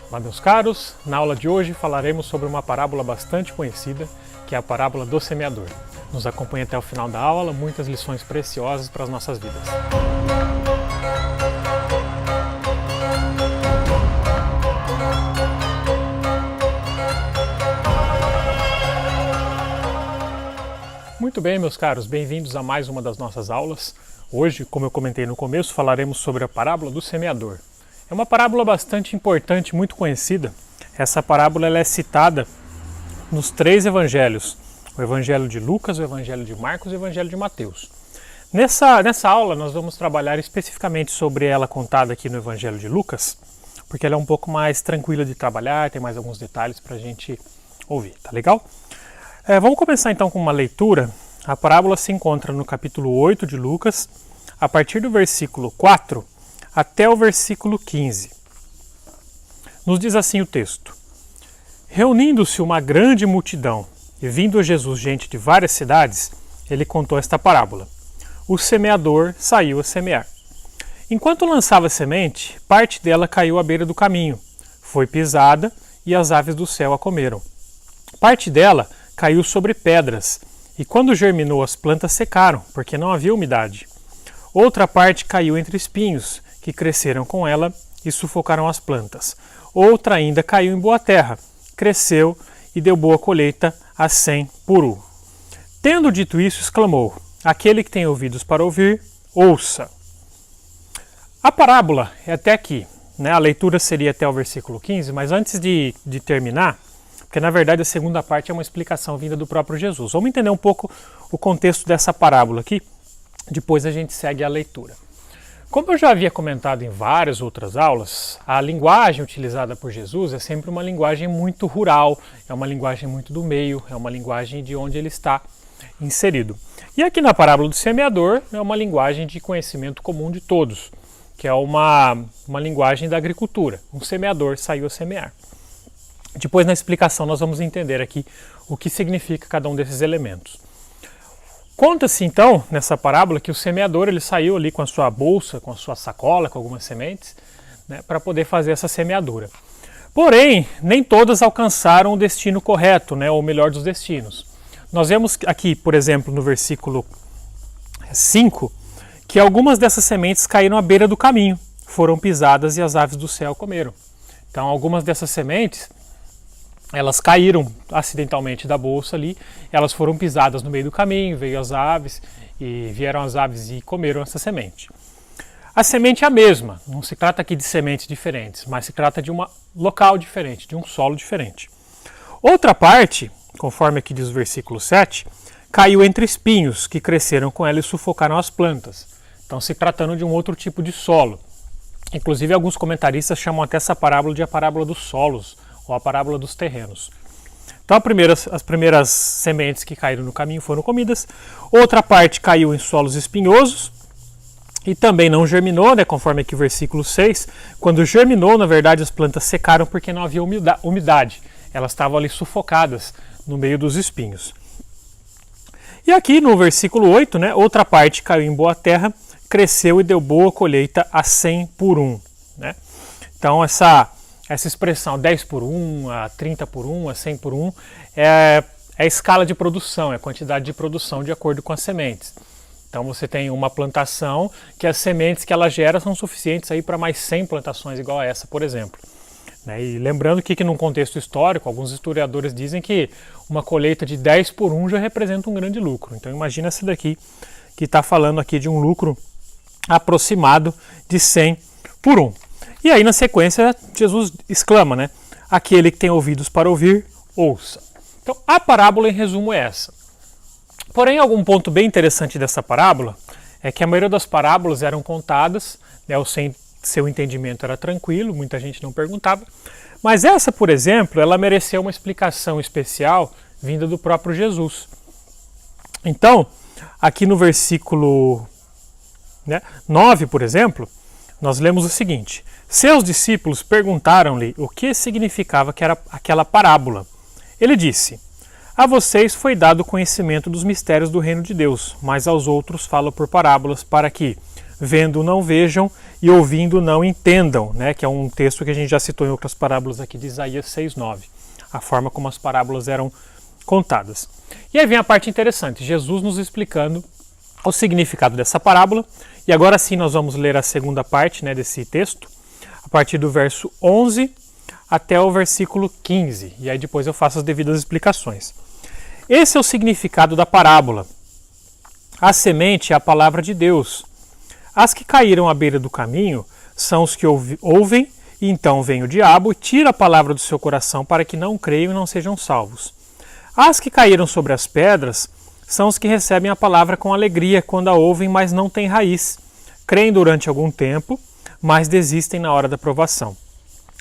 Olá, meus caros, na aula de hoje falaremos sobre uma parábola bastante conhecida, que é a parábola do semeador. Nos acompanhe até o final da aula, muitas lições preciosas para as nossas vidas. Muito bem, meus caros, bem-vindos a mais uma das nossas aulas. Hoje, como eu comentei no começo, falaremos sobre a parábola do semeador. É uma parábola bastante importante, muito conhecida. Essa parábola ela é citada nos 3 evangelhos, o evangelho de Lucas, o evangelho de Marcos e o evangelho de Mateus. Nessa aula nós vamos trabalhar especificamente sobre ela contada aqui no evangelho de Lucas, porque ela é um pouco mais tranquila de trabalhar, tem mais alguns detalhes para a gente ouvir, tá legal? Vamos começar então com uma leitura. A parábola se encontra no capítulo 8 de Lucas, a partir do versículo 4 até o versículo 15. Nos diz assim o texto: Reunindo-se uma grande multidão e vindo a Jesus gente de várias cidades, ele contou esta parábola. O semeador saiu a semear. Enquanto lançava a semente, parte dela caiu à beira do caminho, foi pisada e as aves do céu a comeram. Parte dela caiu sobre pedras, e quando germinou as plantas secaram, porque não havia umidade. Outra parte caiu entre espinhos, que cresceram com ela e sufocaram as plantas. Outra ainda caiu em boa terra, cresceu e deu boa colheita a 100 por 1. Tendo dito isso, exclamou: Aquele que tem ouvidos para ouvir, ouça. A parábola é até aqui, né? A leitura seria até o versículo 15, mas antes de terminar, porque na verdade a segunda parte é uma explicação vinda do próprio Jesus. Vamos entender um pouco o contexto dessa parábola aqui, depois a gente segue a leitura. Como eu já havia comentado em várias outras aulas, a linguagem utilizada por Jesus é sempre uma linguagem muito rural, é uma linguagem muito do meio, é uma linguagem de onde ele está inserido. E aqui na parábola do semeador é uma linguagem de conhecimento comum de todos, que é uma linguagem da agricultura. Um semeador saiu a semear. Depois na explicação nós vamos entender aqui o que significa cada um desses elementos. Conta-se então, nessa parábola, que o semeador ele saiu ali com a sua bolsa, com a sua sacola, com algumas sementes, né, para poder fazer essa semeadura. Porém, nem todas alcançaram o destino correto, né, ou o melhor dos destinos. Nós vemos aqui, por exemplo, no versículo 5, que algumas dessas sementes caíram à beira do caminho, foram pisadas e as aves do céu comeram. Então, algumas dessas sementes elas caíram acidentalmente da bolsa ali, elas foram pisadas no meio do caminho, veio as aves e vieram as aves e comeram essa semente. A semente é a mesma, não se trata aqui de sementes diferentes, mas se trata de um local diferente, de um solo diferente. Outra parte, conforme aqui diz o versículo 7, caiu entre espinhos que cresceram com ela e sufocaram as plantas. Então se tratando de um outro tipo de solo. Inclusive alguns comentaristas chamam até essa parábola de a parábola dos solos, ou a parábola dos terrenos. Então as primeiras sementes que caíram no caminho foram comidas, outra parte caiu em solos espinhosos e também não germinou, né, conforme aqui o versículo 6. Quando germinou, na verdade as plantas secaram porque não havia umidade, elas estavam ali sufocadas no meio dos espinhos. E aqui no versículo 8, né, outra parte caiu em boa terra, cresceu e deu boa colheita a 100 por 1. Né? Então essa expressão 10 por 1, a 30 por 1, a 100 por 1 é a escala de produção, é a quantidade de produção de acordo com as sementes. Então você tem uma plantação que as sementes que ela gera são suficientes para mais 100 plantações igual a essa, por exemplo. E lembrando que num contexto histórico, alguns historiadores dizem que uma colheita de 10 por 1 já representa um grande lucro. Então imagina essa daqui, que está falando aqui de um lucro aproximado de 100 por 1. E aí, na sequência, Jesus exclama, né? Aquele que tem ouvidos para ouvir, ouça. Então, a parábola, em resumo, é essa. Porém, algum ponto bem interessante dessa parábola é que a maioria das parábolas eram contadas, né, o seu entendimento era tranquilo, muita gente não perguntava. Mas essa, por exemplo, ela mereceu uma explicação especial vinda do próprio Jesus. Então, aqui no versículo 9, por exemplo, nós lemos o seguinte: Seus discípulos perguntaram-lhe o que significava aquela parábola. Ele disse: A vocês foi dado o conhecimento dos mistérios do reino de Deus, mas aos outros fala por parábolas, para que, vendo não vejam e ouvindo não entendam, né? Que é um texto que a gente já citou em outras parábolas aqui de Isaías 6:9, a forma como as parábolas eram contadas. E aí vem a parte interessante, Jesus nos explicando o significado dessa parábola, e agora sim nós vamos ler a segunda parte, né, desse texto, a partir do verso 11 até o versículo 15, e aí depois eu faço as devidas explicações. Esse é o significado da parábola. A semente é a palavra de Deus. As que caíram à beira do caminho são os que ouvem, e então vem o diabo e tira a palavra do seu coração para que não creiam e não sejam salvos. As que caíram sobre as pedras são os que recebem a palavra com alegria quando a ouvem, mas não têm raiz. Creem durante algum tempo, mas desistem na hora da provação.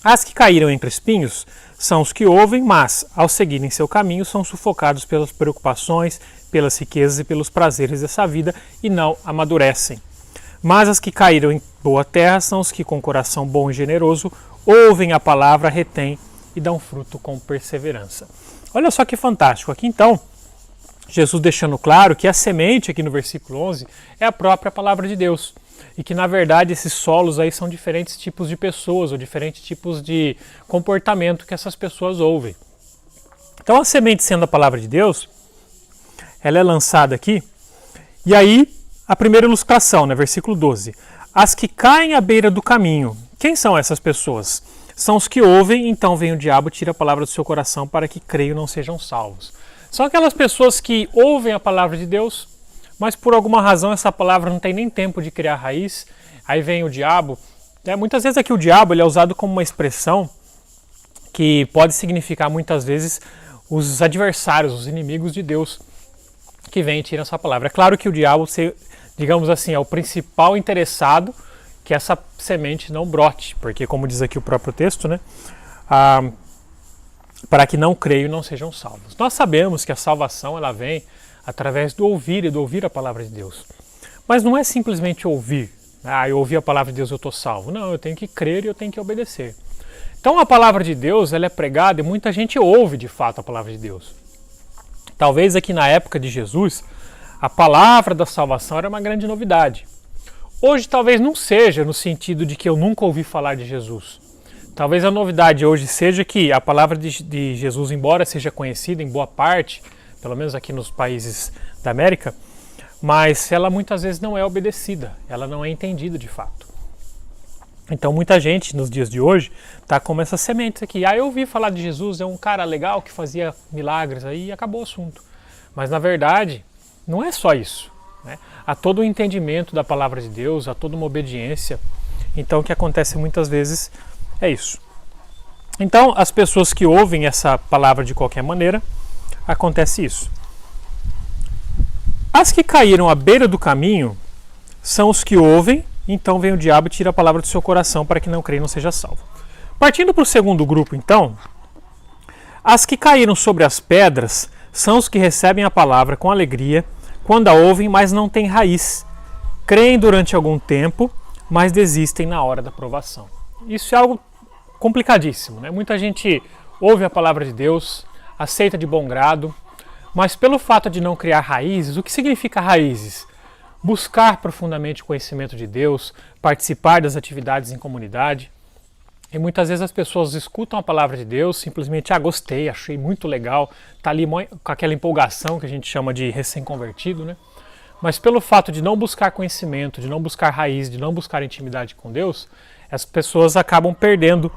As que caíram entre espinhos são os que ouvem, mas, ao seguirem seu caminho, são sufocados pelas preocupações, pelas riquezas e pelos prazeres dessa vida e não amadurecem. Mas as que caíram em boa terra são os que, com coração bom e generoso, ouvem a palavra, retêm e dão fruto com perseverança. Olha só que fantástico. Aqui então, Jesus deixando claro que a semente, aqui no versículo 11, é a própria palavra de Deus. E que, na verdade, esses solos aí são diferentes tipos de pessoas, ou diferentes tipos de comportamento que essas pessoas ouvem. Então, a semente sendo a palavra de Deus, ela é lançada aqui, e aí, a primeira ilustração, né, versículo 12. As que caem à beira do caminho. Quem são essas pessoas? São os que ouvem, então vem o diabo e tira a palavra do seu coração para que creiam e não sejam salvos. São aquelas pessoas que ouvem a palavra de Deus, mas por alguma razão essa palavra não tem nem tempo de criar raiz, aí vem o diabo. Muitas vezes aqui o diabo ele é usado como uma expressão que pode significar muitas vezes os adversários, os inimigos de Deus, que vêm e tiram essa palavra. É claro que o diabo, digamos assim, é o principal interessado que essa semente não brote, porque como diz aqui o próprio texto, né, para que não creiam e não sejam salvos. Nós sabemos que a salvação ela vem através do ouvir e do ouvir a palavra de Deus. Mas não é simplesmente ouvir. Eu ouvi a palavra de Deus, eu estou salvo. Não, eu tenho que crer e eu tenho que obedecer. Então a palavra de Deus ela é pregada e muita gente ouve de fato a palavra de Deus. Talvez aqui na época de Jesus, a palavra da salvação era uma grande novidade. Hoje talvez não seja no sentido de que eu nunca ouvi falar de Jesus. Talvez a novidade hoje seja que a palavra de Jesus, embora seja conhecida em boa parte, pelo menos aqui nos países da América, mas ela muitas vezes não é obedecida, ela não é entendida de fato. Então muita gente nos dias de hoje está como essas sementes aqui. Eu ouvi falar de Jesus, é um cara legal que fazia milagres aí e acabou o assunto. Mas na verdade não é só isso, né? Há todo um entendimento da palavra de Deus, há toda uma obediência. Então o que acontece muitas vezes é isso. Então as pessoas que ouvem essa palavra de qualquer maneira, acontece isso. As que caíram à beira do caminho são os que ouvem, então vem o diabo e tira a palavra do seu coração para que não creia e não seja salvo. Partindo para o segundo grupo, então, as que caíram sobre as pedras são os que recebem a palavra com alegria quando a ouvem, mas não têm raiz. Creem durante algum tempo, mas desistem na hora da provação. Isso é algo complicadíssimo, né? Muita gente ouve a palavra de Deus, aceita de bom grado, mas pelo fato de não criar raízes, o que significa raízes? Buscar profundamente o conhecimento de Deus, participar das atividades em comunidade. E muitas vezes as pessoas escutam a palavra de Deus, simplesmente, gostei, achei muito legal, tá ali com aquela empolgação que a gente chama de recém-convertido, né? Mas pelo fato de não buscar conhecimento, de não buscar raiz, de não buscar intimidade com Deus, as pessoas acabam perdendo,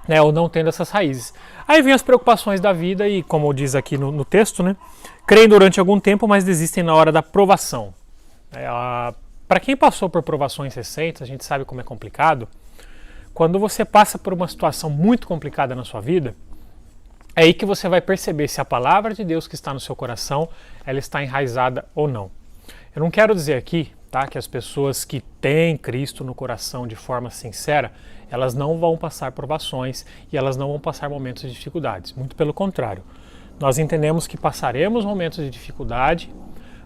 né, ou não tendo essas raízes. Aí vem as preocupações da vida e, como diz aqui no texto, né, creem durante algum tempo, mas desistem na hora da provação. Para quem passou por provações recentes, a gente sabe como é complicado. Quando você passa por uma situação muito complicada na sua vida, é aí que você vai perceber se a palavra de Deus que está no seu coração, ela está enraizada ou não. Eu não quero dizer aqui, tá, que as pessoas que têm Cristo no coração de forma sincera, elas não vão passar provações e elas não vão passar momentos de dificuldades. Muito pelo contrário. Nós entendemos que passaremos momentos de dificuldade,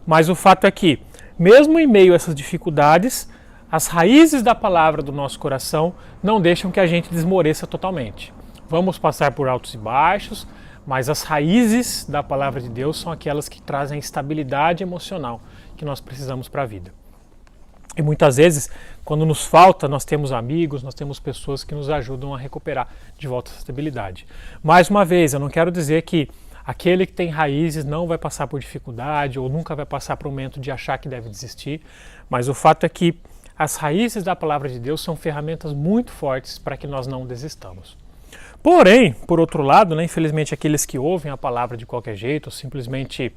mas o fato é que, mesmo em meio a essas dificuldades, as raízes da palavra do nosso coração não deixam que a gente desmoreça totalmente. Vamos passar por altos e baixos, mas as raízes da palavra de Deus são aquelas que trazem a estabilidade emocional que nós precisamos para a vida. E muitas vezes, quando nos falta, nós temos amigos, nós temos pessoas que nos ajudam a recuperar de volta essa estabilidade. Mais uma vez, eu não quero dizer que aquele que tem raízes não vai passar por dificuldade ou nunca vai passar por um momento de achar que deve desistir, mas o fato é que as raízes da palavra de Deus são ferramentas muito fortes para que nós não desistamos. Porém, por outro lado, né, infelizmente aqueles que ouvem a palavra de qualquer jeito, ou simplesmente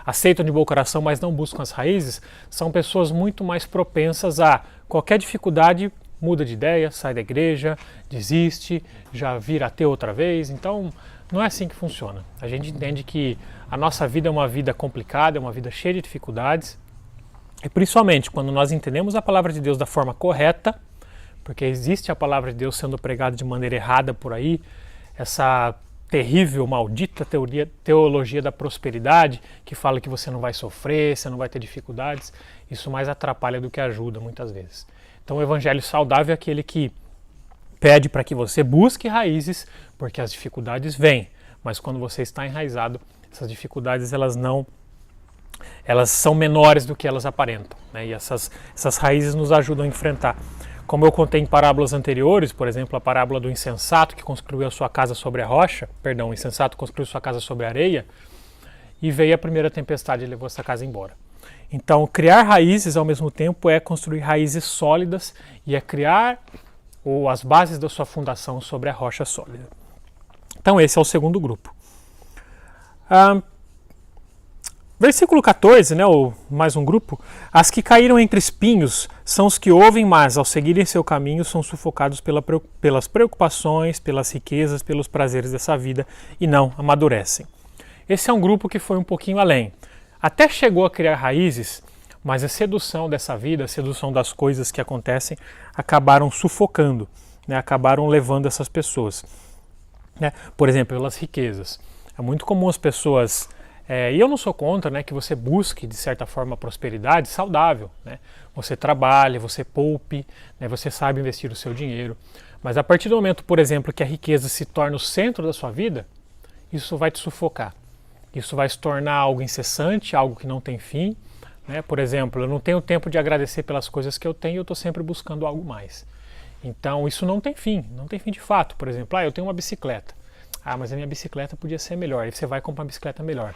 aceitam de bom coração, mas não buscam as raízes, são pessoas muito mais propensas a qualquer dificuldade, muda de ideia, sai da igreja, desiste, já vira ateu outra vez. Então, não é assim que funciona. A gente entende que a nossa vida é uma vida complicada, é uma vida cheia de dificuldades, e principalmente quando nós entendemos a palavra de Deus da forma correta, porque existe a palavra de Deus sendo pregada de maneira errada por aí, essa terrível, maldita teologia da prosperidade, que fala que você não vai sofrer, você não vai ter dificuldades, isso mais atrapalha do que ajuda muitas vezes. Então o evangelho saudável é aquele que pede para que você busque raízes, porque as dificuldades vêm, mas quando você está enraizado, essas dificuldades elas são menores do que elas aparentam, né? E essas raízes nos ajudam a enfrentar. Como eu contei em parábolas anteriores, por exemplo, a parábola do insensato que construiu a sua casa sobre a rocha, o insensato construiu sua casa sobre a areia, e veio a primeira tempestade e levou essa casa embora. Então, criar raízes ao mesmo tempo é construir raízes sólidas e é criar as bases da sua fundação sobre a rocha sólida. Então, esse é o segundo grupo. Versículo 14, né, ou mais um grupo. As que caíram entre espinhos são os que ouvem, mas ao seguirem seu caminho são sufocados pelas preocupações, pelas riquezas, pelos prazeres dessa vida e não amadurecem. Esse é um grupo que foi um pouquinho além. Até chegou a criar raízes, mas a sedução dessa vida, a sedução das coisas que acontecem, acabaram sufocando, né, acabaram levando essas pessoas. Né? Por exemplo, pelas riquezas. É muito comum as pessoas... e eu não sou contra, né, que você busque, de certa forma, a prosperidade saudável. Né? Você trabalhe, você poupe, né, você sabe investir o seu dinheiro. Mas a partir do momento, por exemplo, que a riqueza se torna o centro da sua vida, isso vai te sufocar. Isso vai se tornar algo incessante, algo que não tem fim. Né? Por exemplo, eu não tenho tempo de agradecer pelas coisas que eu tenho, eu estou sempre buscando algo mais. Então isso não tem fim de fato. Por exemplo, eu tenho uma bicicleta. Mas a minha bicicleta podia ser melhor. Aí você vai comprar uma bicicleta melhor.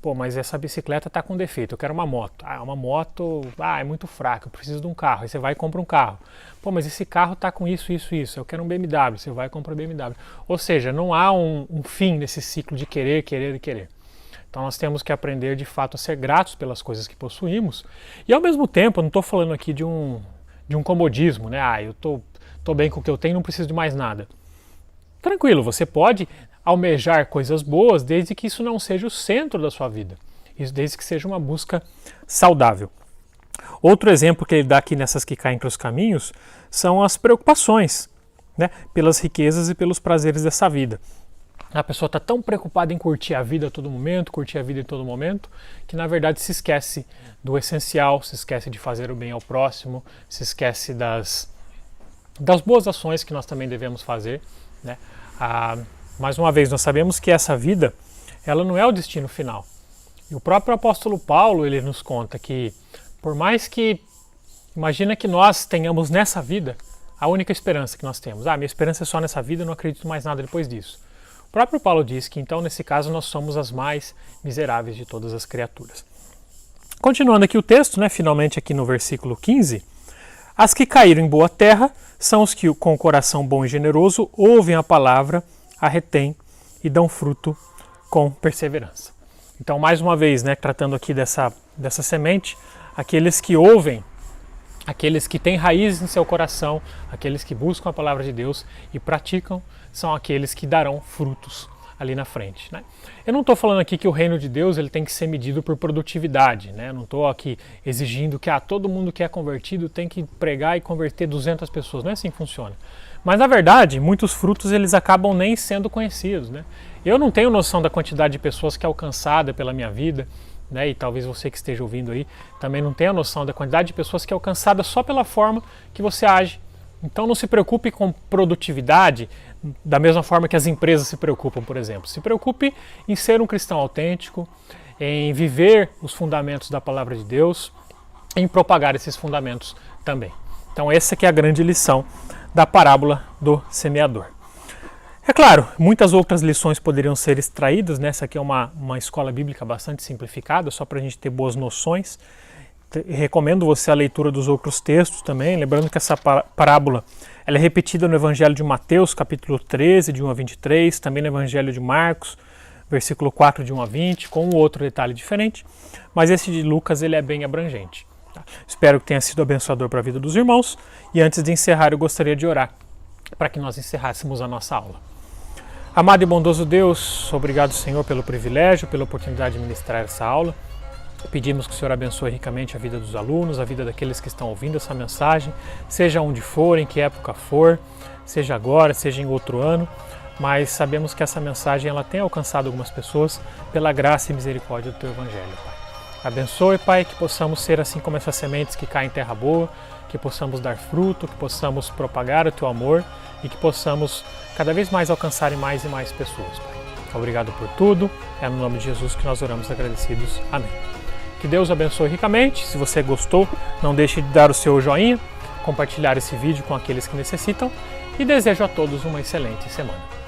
Pô, mas essa bicicleta está com defeito, eu quero uma moto. Uma moto, é muito fraca, eu preciso de um carro. Aí você vai e compra um carro. Pô, mas esse carro está com isso, eu quero um BMW. Você vai e compra um BMW. Ou seja, não há um fim nesse ciclo de querer. Então nós temos que aprender de fato a ser gratos pelas coisas que possuímos. E ao mesmo tempo, eu não estou falando aqui de um comodismo, né? Eu tô bem com o que eu tenho, não preciso de mais nada. Tranquilo, você pode almejar coisas boas desde que isso não seja o centro da sua vida, desde que seja uma busca saudável. Outro exemplo que ele dá aqui nessas que caem entre os caminhos são as preocupações, né, pelas riquezas e pelos prazeres dessa vida. A pessoa está tão preocupada em curtir a vida a todo momento, que na verdade se esquece do essencial, se esquece de fazer o bem ao próximo, se esquece das boas ações que nós também devemos fazer. Né? Mais uma vez, nós sabemos que essa vida ela não é o destino final. E o próprio apóstolo Paulo ele nos conta que, por mais que, imagina que nós tenhamos nessa vida a única esperança que nós temos. Minha esperança é só nessa vida, eu não acredito mais nada depois disso. O próprio Paulo diz que, então, nesse caso, nós somos as mais miseráveis de todas as criaturas. Continuando aqui o texto, né, finalmente aqui no versículo 15, as que caíram em boa terra são os que, com o coração bom e generoso, ouvem a palavra, a retêm e dão fruto com perseverança. Então, mais uma vez, né, tratando aqui dessa semente, aqueles que ouvem, aqueles que têm raízes em seu coração, aqueles que buscam a palavra de Deus e praticam, são aqueles que darão frutos ali na frente. Né? Eu não estou falando aqui que o reino de Deus ele tem que ser medido por produtividade. Né? Eu não estou aqui exigindo que todo mundo que é convertido tem que pregar e converter 200 pessoas. Não é assim que funciona. Mas, na verdade, muitos frutos eles acabam nem sendo conhecidos. Né? Eu não tenho noção da quantidade de pessoas que é alcançada pela minha vida, né? E talvez você que esteja ouvindo aí também não tenha noção da quantidade de pessoas que é alcançada só pela forma que você age. Então não se preocupe com produtividade da mesma forma que as empresas se preocupam, por exemplo. Se preocupe em ser um cristão autêntico, em viver os fundamentos da palavra de Deus, em propagar esses fundamentos também. Então essa que é a grande lição da parábola do semeador. É claro, muitas outras lições poderiam ser extraídas, né? Essa aqui é uma escola bíblica bastante simplificada, só para a gente ter boas noções. Recomendo você a leitura dos outros textos também, lembrando que essa parábola ela é repetida no Evangelho de Mateus, capítulo 13, de 1 a 23, também no Evangelho de Marcos, versículo 4, de 1 a 20, com um outro detalhe diferente, mas esse de Lucas ele é bem abrangente. Tá? Espero que tenha sido abençoador para a vida dos irmãos, e antes de encerrar eu gostaria de orar para que nós encerrássemos a nossa aula. Amado e bondoso Deus, obrigado, Senhor, pelo privilégio, pela oportunidade de ministrar essa aula. Pedimos que o Senhor abençoe ricamente a vida dos alunos, a vida daqueles que estão ouvindo essa mensagem, seja onde for, em que época for, seja agora, seja em outro ano, mas sabemos que essa mensagem ela tem alcançado algumas pessoas pela graça e misericórdia do Teu Evangelho, Pai. Abençoe, Pai, que possamos ser assim como essas sementes que caem em terra boa, que possamos dar fruto, que possamos propagar o Teu amor e que possamos cada vez mais alcançar mais e mais pessoas, Pai. Obrigado por tudo, é no nome de Jesus que nós oramos agradecidos. Amém. Que Deus abençoe ricamente. Se você gostou, não deixe de dar o seu joinha, compartilhar esse vídeo com aqueles que necessitam e desejo a todos uma excelente semana.